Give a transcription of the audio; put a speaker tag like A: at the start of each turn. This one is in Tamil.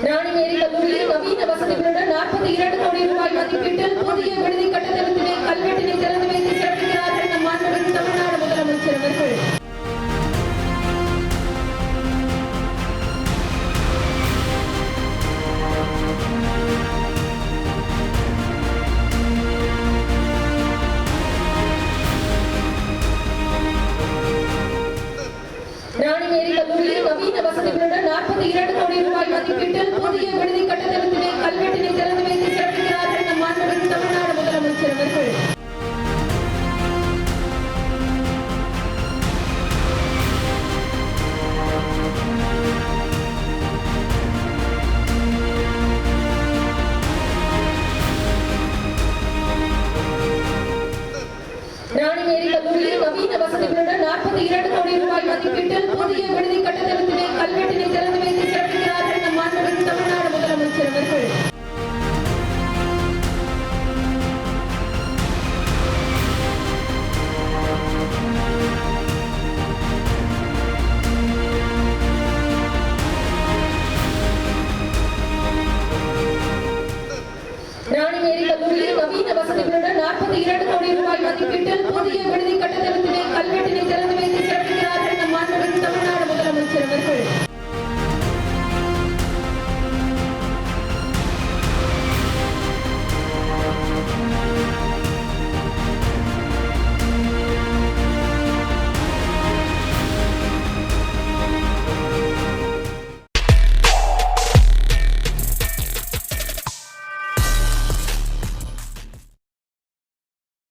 A: ராணிமேரி கல்லூரியில் நவீன வசதிகளுடன் 42 கோடி ரூபாய் மதிப்பீட்டில் புதிய விடுதி கட்டடத்தினை கல்வெட்டினை திறந்து வைத்து சிறப்பிக்கிறார்கள் நம் மாண்புமிகு தமிழ்நாடு முதலமைச்சர் அவர்கள். ராணிமேரி கல்லூரியில் நவீன வசதிகளுடன் 42 கோடி ரூபாய் மதிப்பீட்டில் புதிய விடுதி கட்டடத்தினை கல்வெட்டினை திறந்து வைத்து சிறப்பிக்கிறார்கள் நம் மாண்புமிகு தமிழ்நாடு முதலமைச்சர் அவர்கள். ராணிமேரி கல்லூரியில் நவீன வசதிகளுடன் 42 கோடி ரூபாய் மதிப்பீட்டில் புதிய விடுதி கட்டடத்தினை கல்வெட்டினை திறந்து வைத்து சிறப்பிக்கிறார்கள் நம் மாண்புமிகு தமிழ்நாடு முதலமைச்சர் அவர்கள். ராணிமேரி கல்லூரியில் நவீன வசதிகளுடன் 42 கோடி ரூபாய் மதிப்பீட்டில் புதிய விடுதி கட்டடத்தினை கல்வெட்டினை திறந்து வைத்து சிறப்பிக்கிறார்கள் நம் மாண்புமிகு தமிழ்நாடு முதலமைச்சர் அவர்கள்.